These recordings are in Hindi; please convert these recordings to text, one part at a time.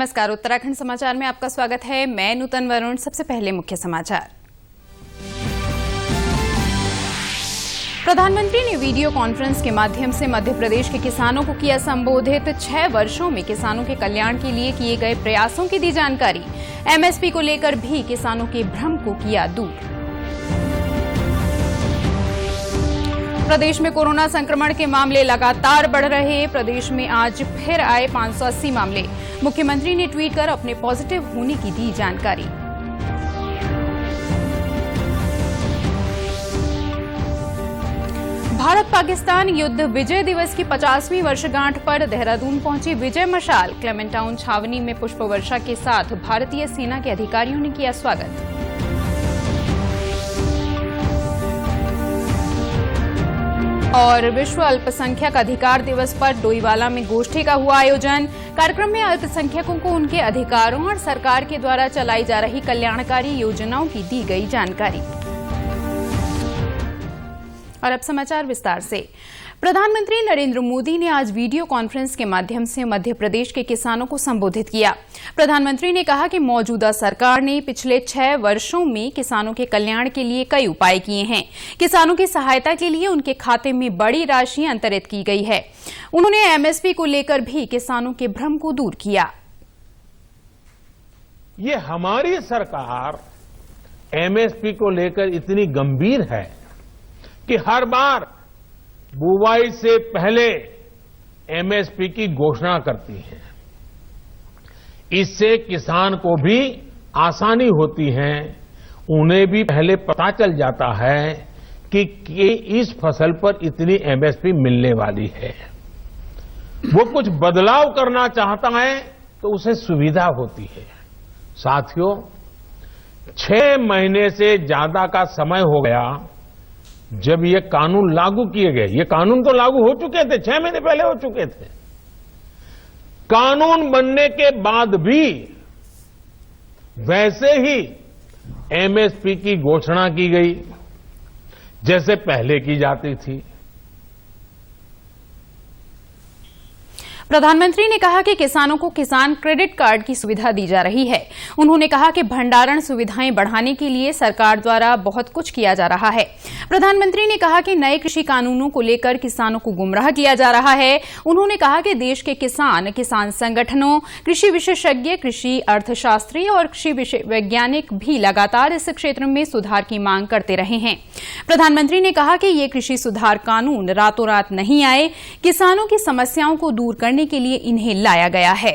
नमस्कार, उत्तराखंड समाचार में आपका स्वागत है। मैं नूतन वरुण। सबसे पहले मुख्य समाचार। प्रधानमंत्री ने वीडियो कॉन्फ्रेंस के माध्यम से मध्य प्रदेश के किसानों को किया संबोधित। 6 वर्षों में किसानों के कल्याण के लिए किए गए प्रयासों की दी जानकारी। एमएसपी को लेकर भी किसानों के भ्रम को किया दूर। प्रदेश में कोरोना संक्रमण के मामले लगातार बढ़ रहे। प्रदेश में आज फिर आए 580 मामले। मुख्यमंत्री ने ट्वीट कर अपने पॉजिटिव होने की दी जानकारी। भारत पाकिस्तान युद्ध विजय दिवस की 50वीं वर्षगांठ पर देहरादून पहुंची विजय मशाल। क्लेमेंटाउन छावनी में पुष्प वर्षा के साथ भारतीय सेना के अधिकारियों ने किया स्वागत। और विश्व अल्पसंख्यक अधिकार दिवस पर डोईवाला में गोष्ठी का हुआ आयोजन। कार्यक्रम में अल्पसंख्यकों को उनके अधिकारों और सरकार के द्वारा चलाई जा रही कल्याणकारी योजनाओं की दी गई जानकारी। और अब समाचार विस्तार से। प्रधानमंत्री नरेंद्र मोदी ने आज वीडियो कॉन्फ्रेंस के माध्यम से मध्य प्रदेश के किसानों को संबोधित किया। प्रधानमंत्री ने कहा कि मौजूदा सरकार ने पिछले 6 वर्षों में किसानों के कल्याण के लिए कई उपाय किए हैं। किसानों की सहायता के लिए उनके खाते में बड़ी राशि अंतरित की गई है। उन्होंने एमएसपी को लेकर भी किसानों के भ्रम को दूर किया। ये हमारी सरकार एमएसपी को लेकर इतनी गंभीर है कि हर बार बुवाई से पहले एमएसपी की घोषणा करती है। इससे किसान को भी आसानी होती है, उन्हें भी पहले पता चल जाता है कि इस फसल पर इतनी एमएसपी मिलने वाली है। वो कुछ बदलाव करना चाहता है तो उसे सुविधा होती है। साथियों, 6 महीने से ज्यादा का समय हो गया जब ये कानून लागू किए गए। ये कानून तो लागू हो चुके थे, 6 महीने पहले हो चुके थे। कानून बनने के बाद भी वैसे ही एमएसपी की घोषणा की गई जैसे पहले की जाती थी। प्रधानमंत्री ने कहा कि किसानों को किसान क्रेडिट कार्ड की सुविधा दी जा रही है। उन्होंने कहा कि भंडारण सुविधाएं बढ़ाने के लिए सरकार द्वारा बहुत कुछ किया जा रहा है। प्रधानमंत्री ने कहा कि नए कृषि कानूनों को लेकर किसानों को गुमराह किया जा रहा है। उन्होंने कहा कि देश के किसान संगठनों, कृषि विशेषज्ञ, कृषि अर्थशास्त्री और कृषि वैज्ञानिक भी लगातार इस क्षेत्र में सुधार की मांग करते रहे हैं। प्रधानमंत्री ने कहा कि ये कृषि सुधार कानून रातों रात नहीं आए, किसानों की समस्याओं को दूर करने के लिए इन्हें लाया गया है।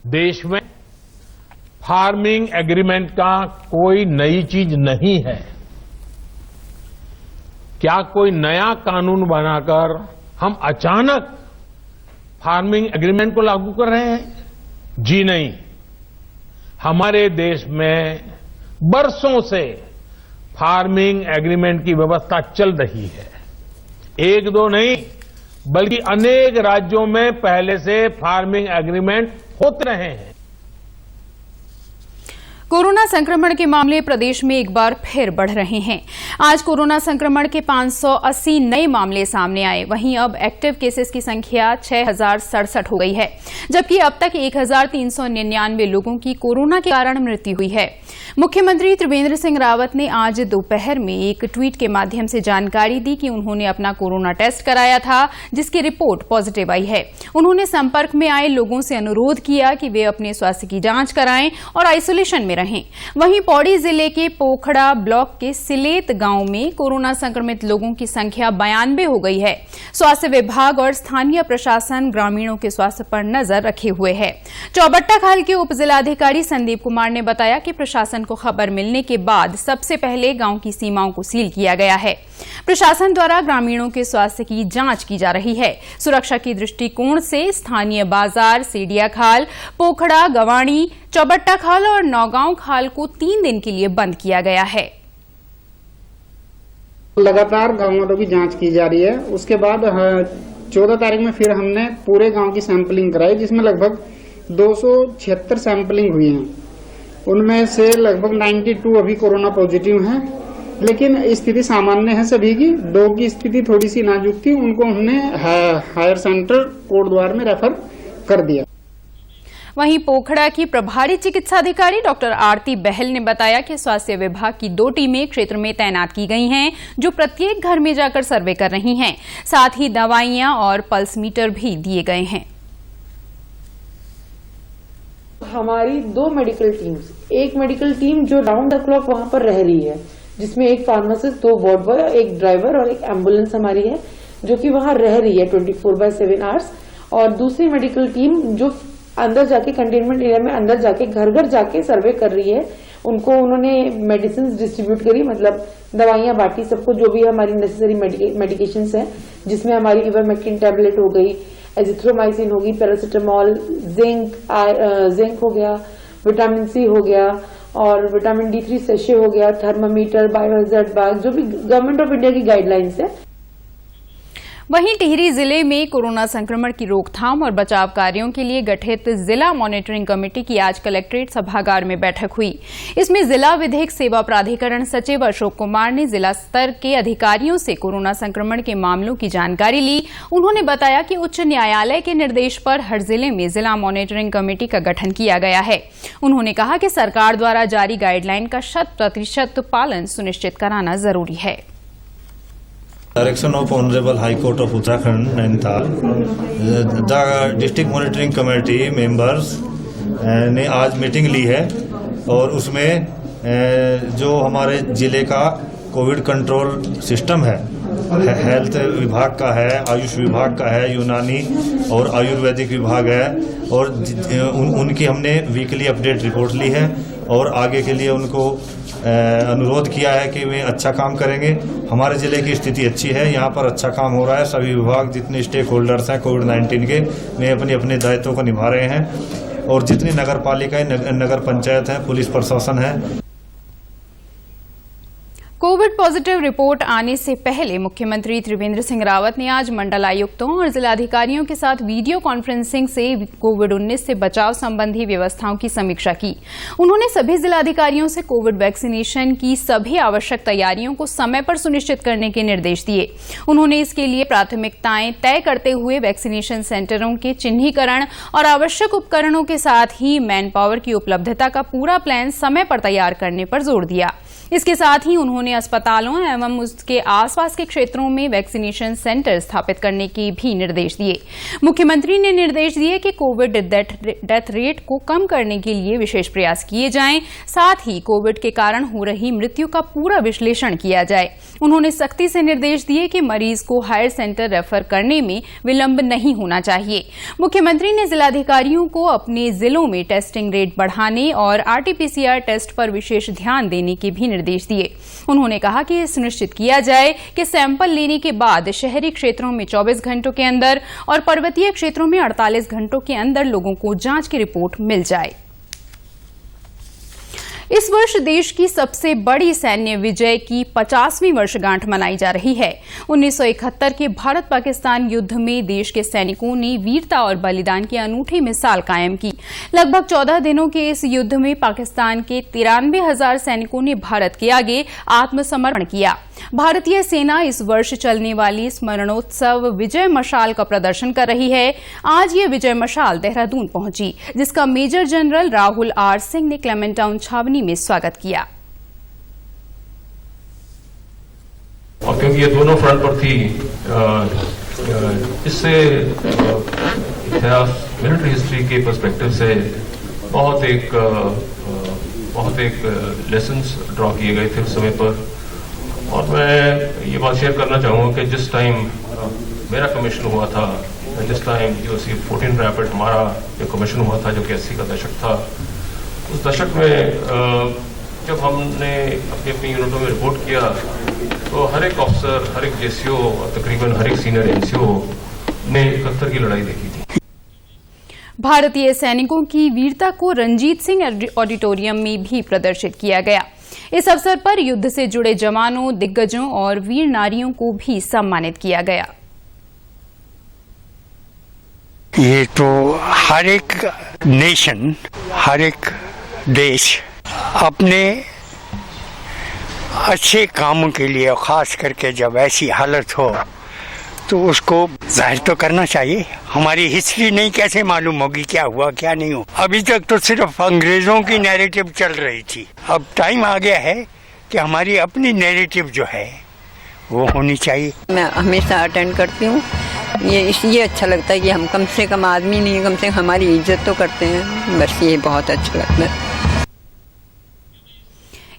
देश में फार्मिंग एग्रीमेंट का कोई नई चीज नहीं है। क्या कोई नया कानून बनाकर हम अचानक फार्मिंग एग्रीमेंट को लागू कर रहे हैं? जी नहीं। हमारे देश में बरसों से फार्मिंग एग्रीमेंट की व्यवस्था चल रही है। 1-2 नहीं बल्कि अनेक राज्यों में पहले से फार्मिंग एग्रीमेंट होते रहे हैं। कोरोना संक्रमण के मामले प्रदेश में एक बार फिर बढ़ रहे हैं। आज कोरोना संक्रमण के 580 नए मामले सामने आए। वहीं अब एक्टिव केसेस की संख्या 6067 हो गई है, जबकि अब तक 1399 लोगों की कोरोना के कारण मृत्यु हुई है। मुख्यमंत्री त्रिवेंद्र सिंह रावत ने आज दोपहर में एक ट्वीट के माध्यम से जानकारी दी कि उन्होंने अपना कोरोना टेस्ट कराया था, जिसकी रिपोर्ट पॉजिटिव आई है। उन्होंने संपर्क में आए लोगों से अनुरोध किया कि वे अपने स्वास्थ्य की जांच कराएं और आइसोलेशन में रहें। वहीं पौड़ी जिले के पोखड़ा ब्लॉक के सिलेत गांव में कोरोना संक्रमित लोगों की संख्या 92 हो गई है। स्वास्थ्य विभाग और स्थानीय प्रशासन ग्रामीणों के स्वास्थ्य पर नजर रखे हुए है। चौबट्टा खाल के उप जिलाधिकारी संदीप कुमार ने बताया कि प्रशासन को खबर मिलने के बाद सबसे पहले गांव की सीमाओं को सील किया गया है। प्रशासन द्वारा ग्रामीणों के स्वास्थ्य की जांच की जा रही है। सुरक्षा की दृष्टिकोण से स्थानीय बाजार, सीडिया खाल, पोखड़ा, गवाणी, चौबट्टा खाल और नौगांव खाल को 3 दिन के लिए बंद किया गया है। लगातार गांव वालों की जांच की जा रही है। उसके बाद 14 तारीख में फिर हमने पूरे गांव की सैंपलिंग कराई, जिसमें लगभग 276 सैंपलिंग हुई है। उनमें से लगभग 92 अभी कोरोना पॉजिटिव हैं, लेकिन स्थिति सामान्य है सभी की। 2 की स्थिति थोड़ी सी नाजुक थी, उनको हमने हायर सेंटर कोटद्वार में रेफर कर दिया। वहीं पोखड़ा की प्रभारी चिकित्सा अधिकारी डॉक्टर आरती बहल ने बताया कि स्वास्थ्य विभाग की 2 टीमें क्षेत्र में तैनात की गई हैं, जो प्रत्येक घर में जाकर सर्वे कर रही हैं। साथ ही दवाइयां और पल्स मीटर भी दिए गए हैं। हमारी 2 मेडिकल टीम्स, एक मेडिकल टीम जो राउंड द क्लॉक वहां पर रह रही है, जिसमें एक फार्मासिस्ट, 2 वार्ड बॉय, एक ड्राइवर और एक एम्बुलेंस हमारी है जो कि वहां रह रही है 24/7 आवर्स। और दूसरी मेडिकल टीम जो अंदर जाके कंटेनमेंट एरिया में अंदर जाके घर घर जाके सर्वे कर रही है। उनको उन्होंने मेडिसिन डिस्ट्रीब्यूट करी, मतलब दवाइयां बांटी सबको, जो भी हमारी नेसेसरी मेडिकेशंस है, जिसमें हमारी इवरमेक्टिन टैबलेट हो गई, एजिथ्रोमाइसिन होगी, पैरासिटामोल, जिंक हो गया, विटामिन सी हो गया और विटामिन D3 सेशे हो गया, थर्मामीटर, बायोहैजार्ड बैग, जो भी गवर्नमेंट ऑफ इंडिया की गाइडलाइंस है। वहीं टिहरी जिले में कोरोना संक्रमण की रोकथाम और बचाव कार्यों के लिए गठित जिला मॉनिटरिंग कमेटी की आज कलेक्ट्रेट सभागार में बैठक हुई। इसमें जिला विधिक सेवा प्राधिकरण सचिव अशोक कुमार ने जिला स्तर के अधिकारियों से कोरोना संक्रमण के मामलों की जानकारी ली। उन्होंने बताया कि उच्च न्यायालय के निर्देश पर हर जिले में जिला मॉनिटरिंग कमेटी का गठन किया गया है। उन्होंने कहा कि सरकार द्वारा जारी गाइडलाइन का 100% पालन सुनिश्चित कराना जरूरी है। Direction of Honorable High Court of Uttarakhand, Nainital, the District Monitoring Committee members ने आज मीटिंग ली है और उसमें जो हमारे जिले का कोविड कंट्रोल सिस्टम है, हेल्थ विभाग का है, आयुष विभाग का है, यूनानी और आयुर्वेदिक विभाग है, और उनकी हमने वीकली अपडेट रिपोर्ट ली है और आगे के लिए उनको अनुरोध किया है कि वे अच्छा काम करेंगे। हमारे जिले की स्थिति अच्छी है, यहाँ पर अच्छा काम हो रहा है। सभी विभाग जितने स्टेक होल्डर्स हैं कोविड-19 के, वे अपने अपने दायित्वों को निभा रहे हैं और जितनी नगर पालिकाएं, नगर पंचायत है, पुलिस प्रशासन है। कोविड पॉजिटिव रिपोर्ट आने से पहले मुख्यमंत्री त्रिवेंद्र सिंह रावत ने आज मंडलायुक्तों और जिलाधिकारियों के साथ वीडियो कॉन्फ्रेंसिंग से कोविड-19 से बचाव संबंधी व्यवस्थाओं की समीक्षा की। उन्होंने सभी जिलाधिकारियों से कोविड वैक्सीनेशन की सभी आवश्यक तैयारियों को समय पर सुनिश्चित करने के निर्देश दिए। उन्होंने इसके लिए प्राथमिकताएं तय करते हुए वैक्सीनेशन सेंटरों के चिन्हीकरण और आवश्यक उपकरणों के साथ ही मैन पावर की उपलब्धता का पूरा प्लान समय पर तैयार करने पर जोर दिया। इसके साथ ही उन्होंने अस्पतालों एवं उसके आसपास के क्षेत्रों में वैक्सीनेशन सेंटर स्थापित करने के भी निर्देश दिए। मुख्यमंत्री ने निर्देश दिए कि कोविड डेथ रेट को कम करने के लिए विशेष प्रयास किए जाएं, साथ ही कोविड के कारण हो रही मृत्यु का पूरा विश्लेषण किया जाए। उन्होंने सख्ती से निर्देश दिए कि मरीज को हायर सेंटर रेफर करने में विलंब नहीं होना चाहिए। मुख्यमंत्री ने जिलाधिकारियों को अपने जिलों में टेस्टिंग रेट बढ़ाने और RT-PCR टेस्ट पर विशेष ध्यान देने के भी निर्देश दिए। उन्होंने कहा कि यह सुनिश्चित किया जाए कि सैंपल लेने के बाद शहरी क्षेत्रों में 24 घंटों के अंदर और पर्वतीय क्षेत्रों में 48 घंटों के अंदर लोगों को जांच की रिपोर्ट मिल जाए। इस वर्ष देश की सबसे बड़ी सैन्य विजय की 50वीं वर्षगांठ मनाई जा रही है। 1971 के भारत पाकिस्तान युद्ध में देश के सैनिकों ने वीरता और बलिदान की अनूठी मिसाल कायम की। लगभग 14 दिनों के इस युद्ध में पाकिस्तान के 93,000 सैनिकों ने भारत के आगे आत्मसमर्पण किया। भारतीय सेना इस वर्ष चलने वाली स्मरणोत्सव विजय मशाल का प्रदर्शन कर रही है। आज ये विजय मशाल देहरादून पहुंची, जिसका major general Rahul R. Singh ने क्लेमेंट टाउन छावनी में स्वागत किया। और क्योंकि ये दोनों फ्रंट पर थी, इससे इतिहास, मिलिट्री हिस्ट्री के पर्सपेक्टिव से बहुत एक लेसन्स ड्रॉ किए गए थे उस समय पर। और मैं ये बात शेयर करना चाहूँगा कि जिस टाइम मेरा कमीशन हुआ था, जिस टाइम UC-14 रैपिड हमारा जो कमीशन हुआ था, जो कि 80 का दशक था, उस दशक में जब हमने अपनी अपनी यूनिटों में रिपोर्ट किया तो हर एक ऑफिसर, हर एक JCO और तकरीबन हर एक सीनियर NCO ने 71 की लड़ाई देखी थी। भारतीय सैनिकों की वीरता को रंजीत सिंह ऑडिटोरियम में भी प्रदर्शित किया गया। इस अवसर पर युद्ध से जुड़े जवानों, दिग्गजों और वीर नारियों को भी सम्मानित किया गया। ये तो हर एक नेशन, हर एक देश अपने अच्छे कामों के लिए, खास करके जब ऐसी हालत हो तो उसको जाहिर तो करना चाहिए। हमारी हिस्ट्री नहीं कैसे मालूम होगी क्या हुआ क्या नहीं हुआ। अभी तक तो सिर्फ अंग्रेजों की नैरेटिव चल रही थी, अब टाइम आ गया है कि हमारी अपनी नैरेटिव जो है वो होनी चाहिए। मैं हमेशा अटेंड करती हूँ, ये इसलिए अच्छा लगता है कि हम कम से कम आदमी नहीं, कम से कम हमारी इज्जत तो करते हैं, बस ये बहुत अच्छा लगता है।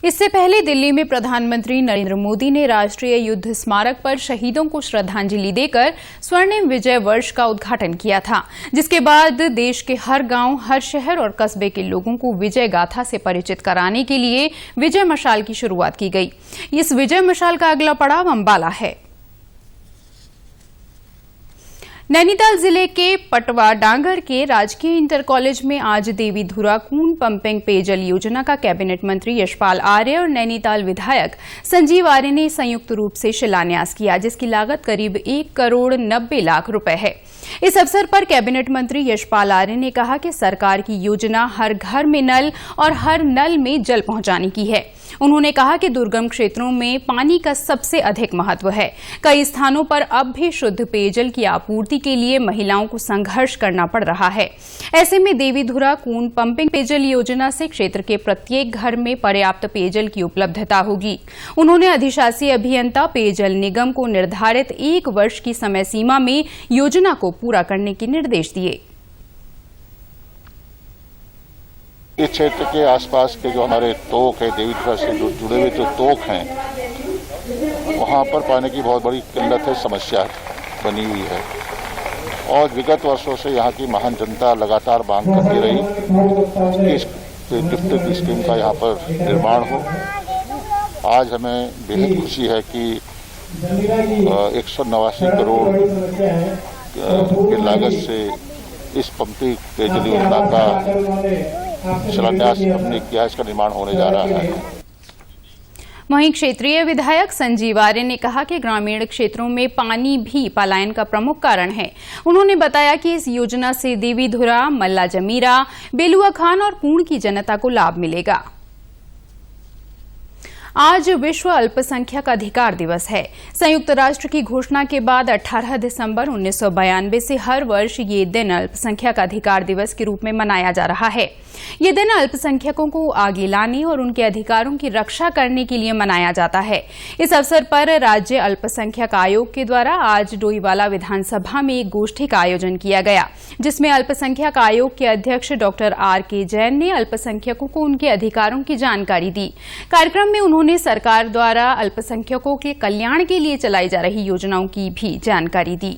इससे पहले दिल्ली में प्रधानमंत्री नरेंद्र मोदी ने राष्ट्रीय युद्ध स्मारक पर शहीदों को श्रद्धांजलि देकर स्वर्णिम विजय वर्ष का उद्घाटन किया था, जिसके बाद देश के हर गांव, हर शहर और कस्बे के लोगों को विजय गाथा से परिचित कराने के लिए विजय मशाल की शुरुआत की गई। इस विजय मशाल का अगला पड़ाव अंबाला है। नैनीताल जिले के पटवा डांगर के राजकीय इंटर कॉलेज में आज देवी धुरा कून पंपिंग पेयजल योजना का कैबिनेट मंत्री यशपाल आर्य और नैनीताल विधायक संजीव आर्य ने संयुक्त रूप से शिलान्यास किया, जिसकी लागत करीब 1 करोड़ 90 लाख रुपए है। इस अवसर पर कैबिनेट मंत्री यशपाल आर्य ने कहा कि सरकार की योजना हर घर में नल और हर नल में जल पहुंचाने की है। उन्होंने कहा कि दुर्गम क्षेत्रों में पानी का सबसे अधिक महत्व है। कई स्थानों पर अब भी शुद्ध पेयजल की आपूर्ति के लिए महिलाओं को संघर्ष करना पड़ रहा है। ऐसे में देवी धुरा कून पंपिंग पेयजल योजना से क्षेत्र के प्रत्येक घर में पर्याप्त पेयजल की उपलब्धता होगी। उन्होंने अधिशासी अभियंता पेयजल निगम को निर्धारित 1 वर्ष की समय सीमा में योजना को पूरा करने के निर्देश दिए। इस क्षेत्र के आसपास के जो हमारे तोक है, देवी धुरा से जो जुड़े हुए जो तोक हैं, वहाँ पर पानी की बहुत बड़ी किल्लत है, समस्या बनी हुई है और विगत वर्षों से यहाँ की महान जनता लगातार मांग करती रही कि डिस्ट्रिक्ट स्कीम का यहाँ पर निर्माण हो। आज हमें बेहद खुशी है कि 189 करोड़ की लागत से इस पंपिंग पेयजल योजना का शिलान्यास हमने किया, इसका निर्माण होने जा रहा है। वहीं क्षेत्रीय विधायक संजीव आर्य ने कहा कि ग्रामीण क्षेत्रों में पानी भी पलायन का प्रमुख कारण है। उन्होंने बताया कि इस योजना से देवी धुरा, मल्ला जमीरा, बेलुआ खान और पूर्ण की जनता को लाभ मिलेगा। आज विश्व अल्पसंख्यक अधिकार दिवस है। संयुक्त राष्ट्र की घोषणा के बाद 18 दिसंबर 1992 से हर वर्ष ये दिन अल्पसंख्यक अधिकार दिवस के रूप में मनाया जा रहा है। ये दिन अल्पसंख्यकों को आगे लाने और उनके अधिकारों की रक्षा करने के लिए मनाया जाता है। इस अवसर पर राज्य अल्पसंख्यक आयोग के द्वारा आज डोईवाला विधानसभा में एक गोष्ठी का आयोजन किया गया, जिसमें अल्पसंख्यक आयोग के अध्यक्ष डॉक्टर R.K. जैन ने अल्पसंख्यकों को उनके अधिकारों की जानकारी दी। कार्यक्रम में उन्होंने सरकार द्वारा अल्पसंख्यकों के कल्याण के लिए चलाई जा रही योजनाओं की भी जानकारी दी।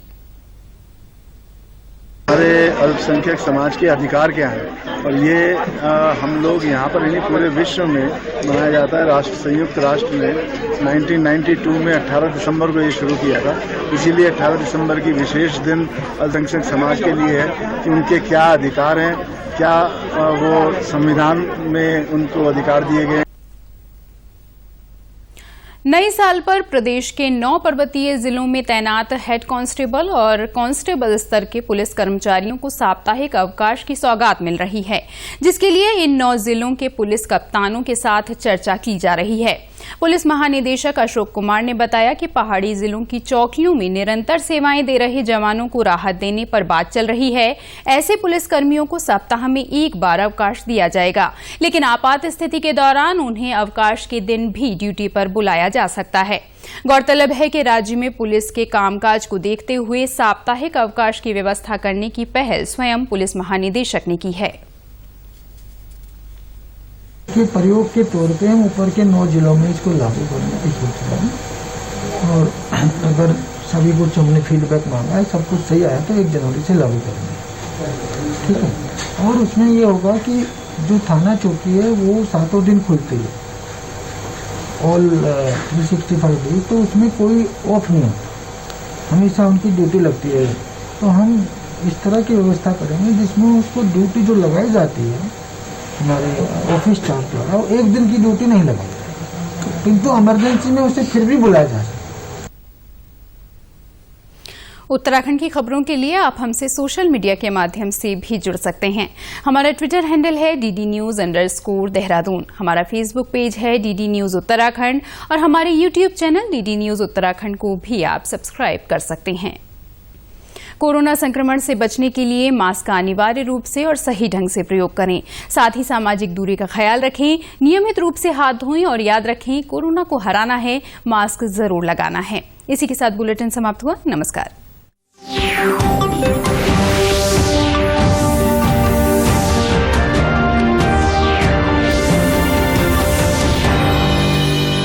हमारे अल्पसंख्यक समाज के अधिकार क्या हैं और ये हम लोग यहाँ पर नहीं पूरे विश्व में मनाया जाता है। संयुक्त राष्ट्र ने 1992 में 18 दिसंबर को ये शुरू किया था, इसीलिए 18 दिसंबर की विशेष दिन अल्पसंख्यक समाज के लिए है कि उनके क्या अधिकार हैं, क्या वो संविधान में उनको अधिकार दिए गए। नए साल पर प्रदेश के 9 पर्वतीय जिलों में तैनात हेड कांस्टेबल और कांस्टेबल स्तर के पुलिस कर्मचारियों को साप्ताहिक अवकाश की सौगात मिल रही है, जिसके लिए इन 9 जिलों के पुलिस कप्तानों के साथ चर्चा की जा रही है। पुलिस महानिदेशक अशोक कुमार ने बताया कि पहाड़ी जिलों की चौकियों में निरंतर सेवाएं दे रहे जवानों को राहत देने पर बात चल रही है। ऐसे पुलिसकर्मियों को सप्ताह में 1 बार अवकाश दिया जाएगा, लेकिन आपात स्थिति के दौरान उन्हें अवकाश के दिन भी ड्यूटी पर बुलाया जा सकता है। गौरतलब है कि राज्य में पुलिस के कामकाज को देखते हुए साप्ताहिक अवकाश की व्यवस्था करने की पहल स्वयं पुलिस महानिदेशक ने की है। के प्रयोग के तौर पे हम ऊपर के 9 जिलों में इसको लागू करने की सोच रहे हैं और अगर सभी कुछ हमने फीडबैक मांगा है, सब कुछ सही आया तो 1 जनवरी से लागू करेंगे, ठीक है। और उसमें ये होगा कि जो थाना चौकी है वो 7 दिन खुलती है, ऑल 365 डेज, तो उसमें कोई ऑफ नहीं होता, हमेशा उनकी ड्यूटी लगती है। तो हम इस तरह की व्यवस्था करेंगे जिसमें उसको ड्यूटी जो लगाई जाती है हमारे ऑफिस स्टाफ द्वारा, वो 1 दिन की ड्यूटी नहीं लगाई, किंतु इमरजेंसी में उसे फिर भी बुलाया जा सकता है। उत्तराखंड की खबरों के लिए आप हमसे सोशल मीडिया के माध्यम से भी जुड़ सकते हैं। हमारा ट्विटर हैंडल है DD News_देहरादून। हमारा फेसबुक पेज है DD News उत्तराखंड और हमारे YouTube channel DD News Uttarakhand को भी आप सब्सक्राइब कर सकते हैं। कोरोना संक्रमण से बचने के लिए मास्क का अनिवार्य रूप से और सही ढंग से प्रयोग करें। साथ ही सामाजिक दूरी का ख्याल रखें, नियमित रूप से हाथ धोएं और याद रखें, कोरोना को हराना है, मास्क जरूर लगाना है। इसी के साथ बुलेटिन समाप्त हुआ। नमस्कार।